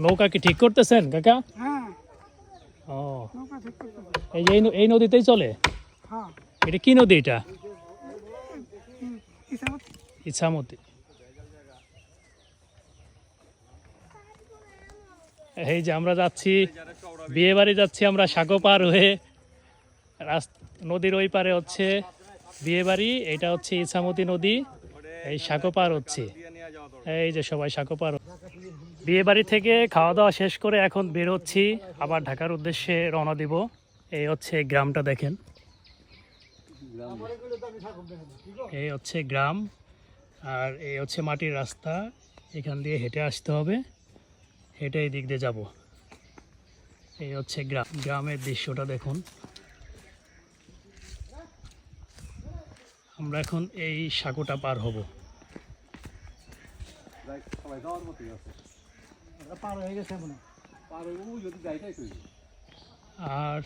নৌকা কি ঠিক করতেছেন কাকা? হ্যাঁ, ও, নৌকা ঠিক করতে হবে। এই যে এই নদীতেই চলে? হ্যাঁ, এটা কি নদী এটা? ইসামত ইছামতি। এই যে আমরা যাচ্ছি, বিয়ে বাড়ি যাচ্ছি আমরা, সাঁকো পার হয়ে। নদীর ওই পারে হচ্ছে বিয়ে বাড়ি, এটা হচ্ছে ইছামতি নদী, এই সাঁকো পার হচ্ছে। এই যে সবাই সাঁকো পার। বিয়ে বাড়ি থেকে খাওয়া দাওয়া শেষ করে এখন বের হচ্ছি, আবার ঢাকার উদ্দেশ্যে রওনা দিব। এই হচ্ছে গ্রামটা দেখেন, এই হচ্ছে গ্রাম, আর এই হচ্ছে মাটির রাস্তা, এখান দিয়ে হেঁটে আসতে হবে, হেঁটে এই দিক দিয়ে যাব। এই হচ্ছে গ্রাম, গ্রামের দৃশ্যটা দেখুন। আমরা এখন এই সাঁকোটা পার হব। আর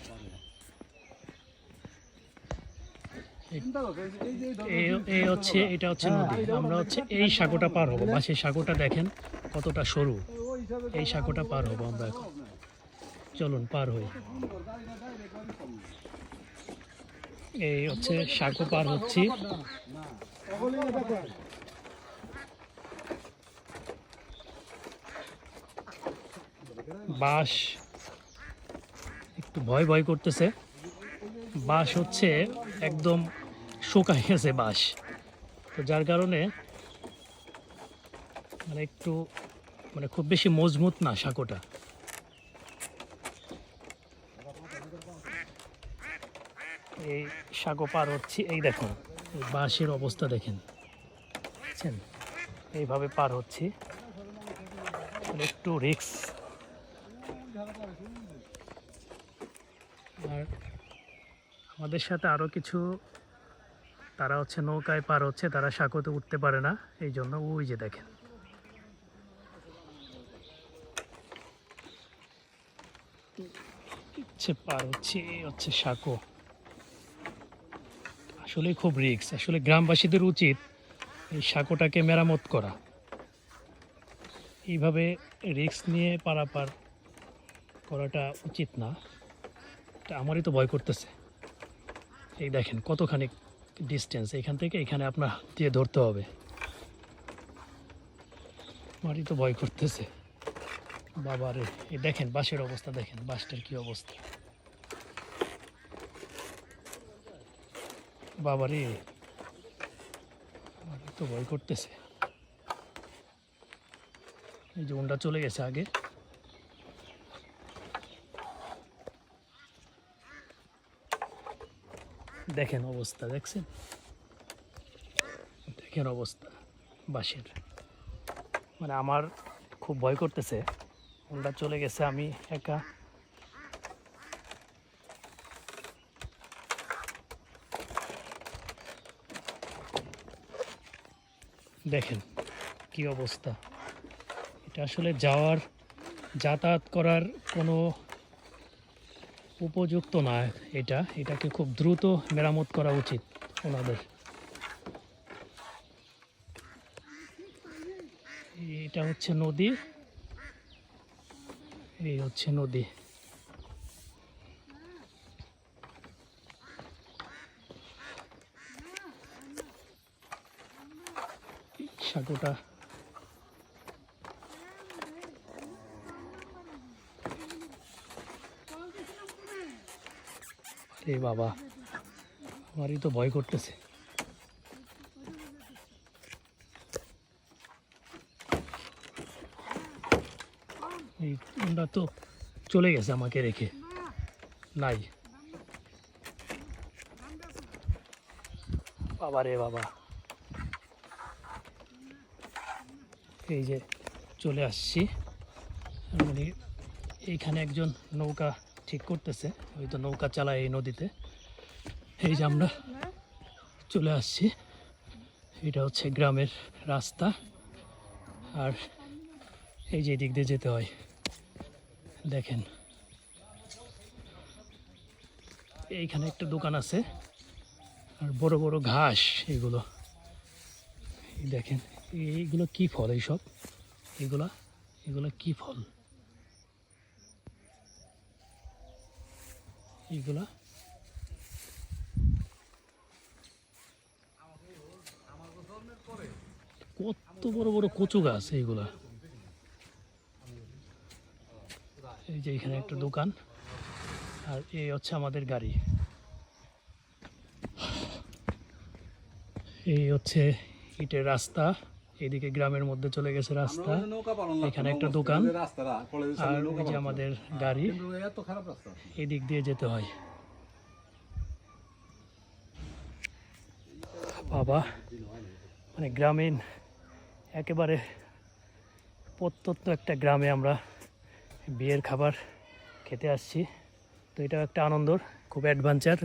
এই হচ্ছে, এটা হচ্ছে নদী, আমরা হচ্ছে এই সাঁকোটা পার হব। বা সেই সাঁকোটা দেখেন কতটা সরু, এই সাঁকোটা পার হব আমরা এখন। চলুন পার হই। এই হচ্ছে সাঁকো পার হচ্ছি। বাঁশ একটু ভয় ভয় করতেছে, বাঁশ হচ্ছে একদম শুকায় গেছে বাঁশ, তো যার কারণে মানে একটু মানে খুব বেশি মজবুত না সাঁকোটা। এই সাঁকো পার হচ্ছি, এই দেখুন এই বাঁশের অবস্থা দেখেন, বুঝছেন? এইভাবে পার হচ্ছি, মানে একটু রিস্ক। আর আমাদের সাথে আরও কিছু, তারা হচ্ছে নৌকায় পার হচ্ছে, তারা সাঁকোতে উঠতে পারে না, এই জন্য ওই যে দেখেন। পার হচ্ছে, এই হচ্ছে সাঁকো। আসলে খুব রিস্ক, আসলে গ্রামবাসীদের উচিত এই সাঁকোটাকে মেরামত করা। এইভাবে রিস্ক নিয়ে পারাপার করাটা উচিত না, এটা আমারই তো ভয় করতেছে। এই দেখেন কতখানি ডিস্টেন্স, এখান থেকে এখানে আপনার দিয়ে ধরতে হবে, আমারই তো ভয় করতেছে। বাবারে, এই দেখেন বাঁশের অবস্থা, দেখেন বাঁশটার কি অবস্থা। বাবারে, আমারই তো ভয় করতেছে। এই যে উন্ডা চলে গেছে আগে। দেখেন অবস্থা, দেখছেন? দেখেন অবস্থা বাঁশের, মানে আমার খুব ভয় করতেছে। উন্ডা চলে গেছে, আমি একা। দেখেন কি অবস্থা, এটা আসলে যাতায়াত করার কোনো উপযুক্ত না। এটাকে খুব দ্রুত মেরামত করা উচিত ওনাদের। এটা হচ্ছে নদী, এই হচ্ছে নদী। সাঁকোটা রে বাবা, আমারই তো ভয় করতেছে। এই ওটা তো চলে গেছে আমাকে রেখে, নাই। বাবা রে বাবা, এই যে চলে আসছি, মানে এইখানে একজন নৌকা ঠিক করতেছে, ওই তো নৌকা চালায় এই নদীতে। এই যে আমরা চলে আসছি, এটা হচ্ছে গ্রামের রাস্তা, আর এই যে দিক দিয়ে যেতে হয়। দেখেন এইখানে একটা দোকান আছে, আর বড় বড় ঘাস এগুলো। দেখেন এইগুলো কি ফল, এইসব এগুলা কি ফল? এইগুলা কত বড় বড় কচু গাছ এইগুলা। এই যে এখানে একটা দোকান, আর এই হচ্ছে আমাদের গাড়ি। এই হচ্ছে ইটের রাস্তা, এদিকে গ্রামের মধ্যে চলে গেছে রাস্তা, এখানে একটা দোকান, আর ওই যে আমাদের গাড়ি, এই দিক দিয়ে যেতে হয়। বাবা, মানে গ্রামীণ একেবারে প্রত্যন্ত একটা গ্রামে আমরা বিয়ের খাবার খেতে আসছি, তো এটা একটা আনন্দর, খুব অ্যাডভেঞ্চার।